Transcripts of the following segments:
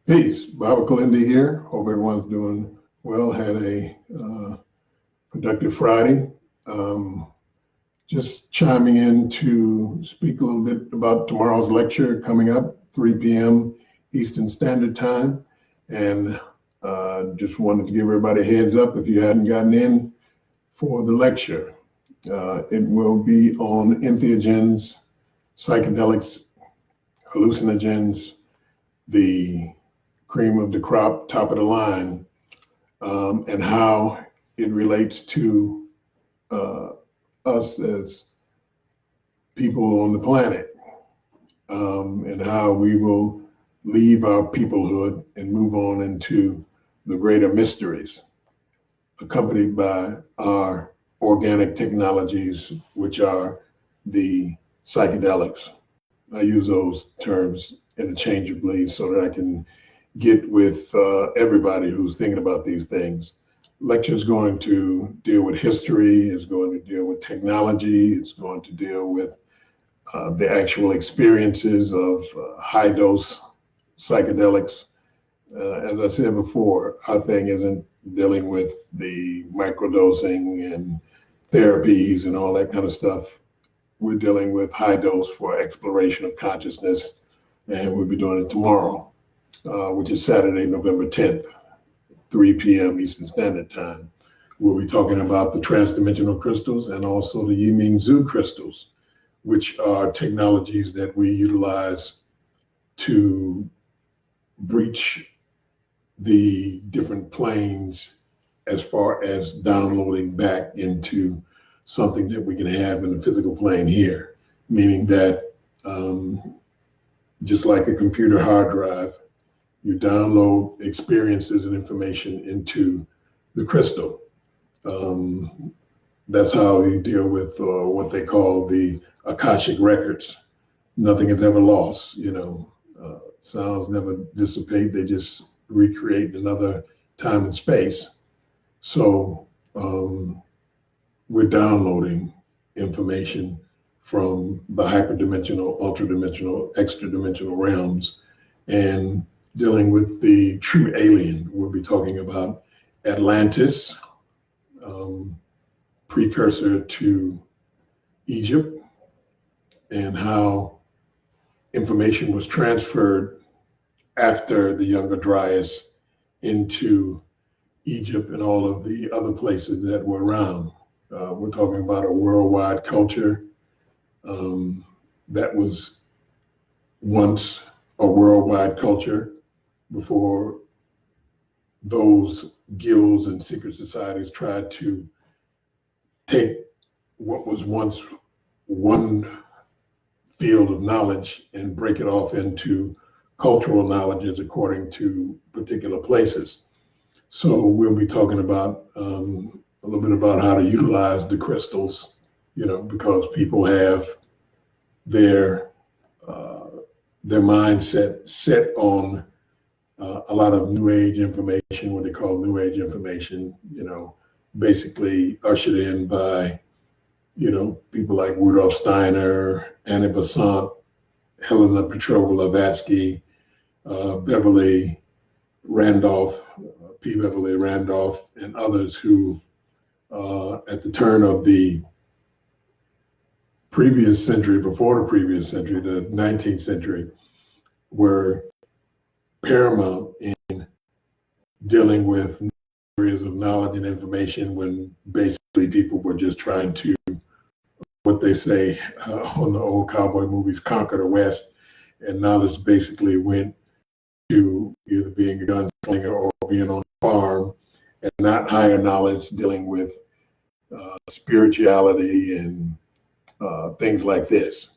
Peace. Baba Kilindi here. Hope everyone's doing well. Had a productive Friday. Um, just chiming in to speak a little bit about tomorrow's lecture coming up, 3 p.m. Eastern Standard Time. And just wanted to give everybody a heads up if you hadn't gotten in for the lecture. It will be on entheogens, psychedelics, hallucinogens, the cream of the crop, top of the line, and how it relates to us as people on the planet, and how we will leave our peoplehood and move on into the greater mysteries, accompanied by our organic technologies, which are the psychedelics. I use those terms interchangeably so that I can get with everybody who's thinking about these things. Lecture is going to deal with history, it's going to deal with technology, it's going to deal with the actual experiences of high dose psychedelics. As I said before, our thing isn't dealing with the microdosing and therapies and all that kind of stuff. We're dealing with high dose for exploration of consciousness, and we'll be doing it tomorrow, which is Saturday, November 10th, 3 p.m. Eastern Standard Time. We'll be talking about the transdimensional crystals and also the Yiming Zhu crystals, which are technologies that we utilize to breach the different planes as far as downloading back into something that we can have in the physical plane here, meaning that just like a computer hard drive, you download experiences and information into the crystal. That's how you deal with what they call the Akashic records. Nothing is ever lost, sounds never dissipate, they just recreate another time and space. So we're downloading information from the hyperdimensional, ultradimensional, extra-dimensional realms and dealing with the true alien. We'll be talking about Atlantis, precursor to Egypt, and how information was transferred after the Younger Dryas into Egypt and all of the other places that were around. We're talking about a worldwide culture that was once a worldwide culture before those guilds and secret societies tried to take what was once one field of knowledge and break it off into cultural knowledges according to particular places. So we'll be talking about a little bit about how to utilize the crystals, because people have their mindset set on a lot of new age information, what they call new age information, basically ushered in by, people like Rudolf Steiner, Annie Besant, Helena Petrova Blavatsky, Beverly Randolph, P. Beverly Randolph, and others who, at the turn of the previous century, before the previous century, the 19th century, were paramount in dealing with areas of knowledge and information when basically people were just trying to, what they say on the old cowboy movies, conquer the West, and knowledge basically went to either being a gunslinger or being on a farm, and not higher knowledge dealing with spirituality and things like this.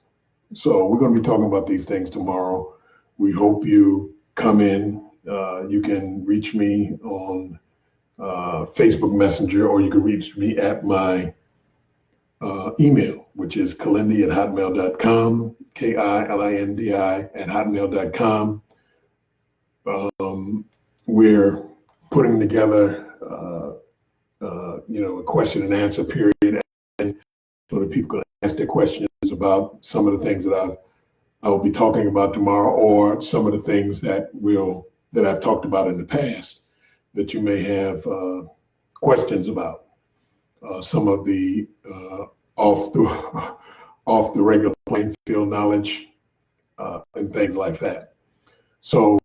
So we're going to be talking about these things tomorrow. We hope you come in. You can reach me on Facebook Messenger, or you can reach me at my email, which is kilindi@hotmail.com, KILINDI@hotmail.com. We're putting together, a question and answer period, and so that people can ask their questions about some of the things that I will be talking about tomorrow, or some of the things that will that I've talked about in the past that you may have questions about. Some of the off the off the regular playing field knowledge and things like that. So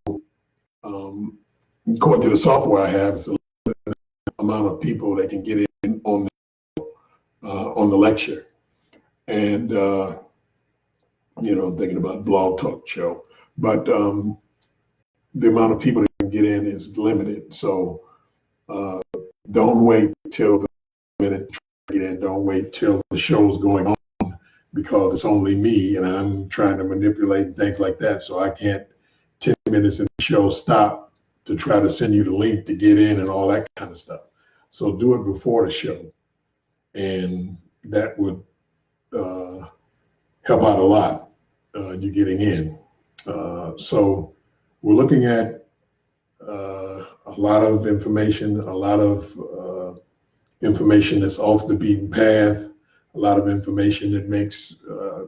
according to the software I have, it's a limited amount of people that can get in on the lecture. And thinking about Blog Talk Show, but the amount of people that can get in is limited. So don't wait till the minute to get in. Don't wait till the show's going on, because it's only me and I'm trying to manipulate things like that. So I can't 10 minutes in the show stop to try to send you the link to get in and all that kind of stuff. So do it before the show, and that would help out a lot, you getting in. So we're looking at a lot of information, information that's off the beaten path, a lot of information that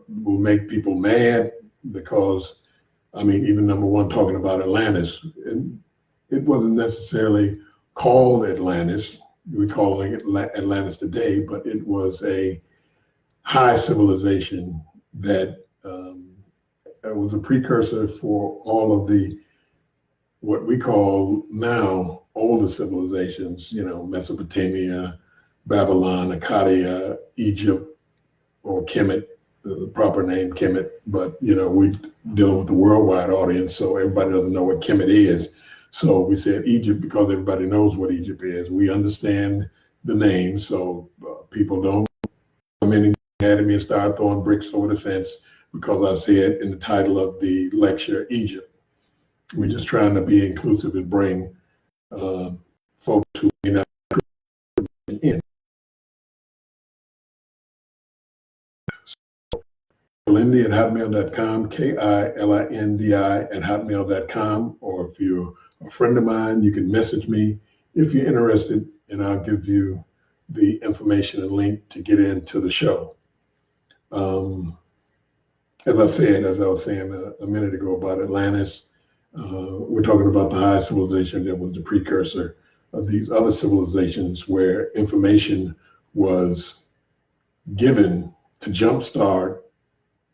will make people mad, because, I mean, even number one, talking about Atlantis, it wasn't necessarily called Atlantis. We're calling it Atlantis today, but it was a high civilization that was a precursor for all of the what we call now older civilizations, Mesopotamia, Babylon, Akkadian, Egypt, or Kemet, the proper name Kemet, but we're dealing with the worldwide audience, so everybody doesn't know what Kemet is. So we said Egypt because everybody knows what Egypt is. We understand the name, so people don't come in and at me and start throwing bricks over the fence because I said in the title of the lecture, Egypt. We're just trying to be inclusive and bring folks who may not be in. Kilindi@hotmail.com, KILINDI@hotmail.com, or if you're a friend of mine, you can message me if you're interested, and I'll give you the information and link to get into the show. As I was saying a minute ago about Atlantis, we're talking about the high civilization that was the precursor of these other civilizations where information was given to jumpstart,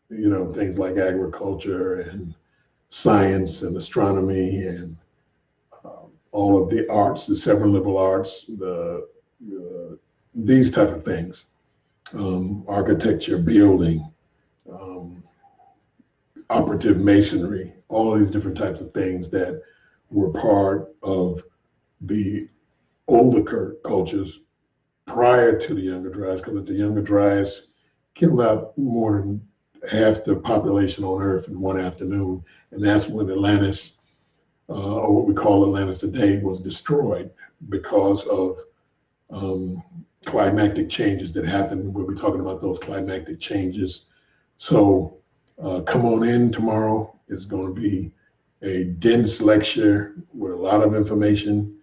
things like agriculture and science and astronomy and all of the arts, the seven liberal arts, these type of things, architecture, building, operative masonry, all of these different types of things that were part of the older cultures prior to the Younger Dryas, because the Younger Dryas killed out more than half the population on Earth in one afternoon, and that's when Atlantis, or what we call Atlantis today, was destroyed because of climactic changes that happened. We'll be talking about those climactic changes. So come on in tomorrow. It's going to be a dense lecture with a lot of information,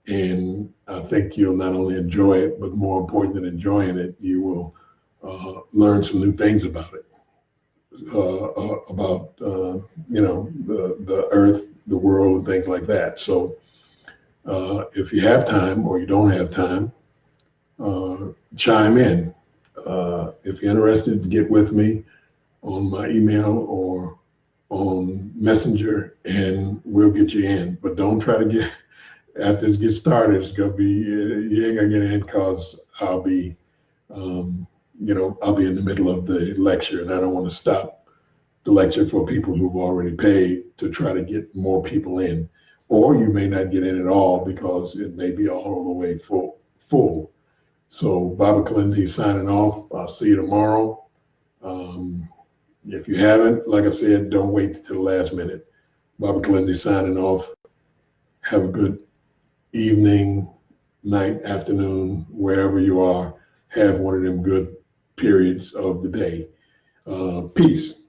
and I think you'll not only enjoy it, but more important than enjoying it, you will learn some new things about it, about the earth, the world, and things like that. So if you have time or you don't have time, chime in. If you're interested, get with me on my email or on Messenger, and we'll get you in. But don't try to get, after it gets started, it's gonna be, you ain't gonna get in, because I'll be in the middle of the lecture, and I don't want to stop the lecture for people who've already paid to try to get more people in. Or you may not get in at all because it may be all the way full. So Baba Kilindi signing off. I'll see you tomorrow. If you haven't, like I said, don't wait till the last minute. Baba Kilindi signing off. Have a good evening, night, afternoon, wherever you are. Have one of them good periods of the day. Peace.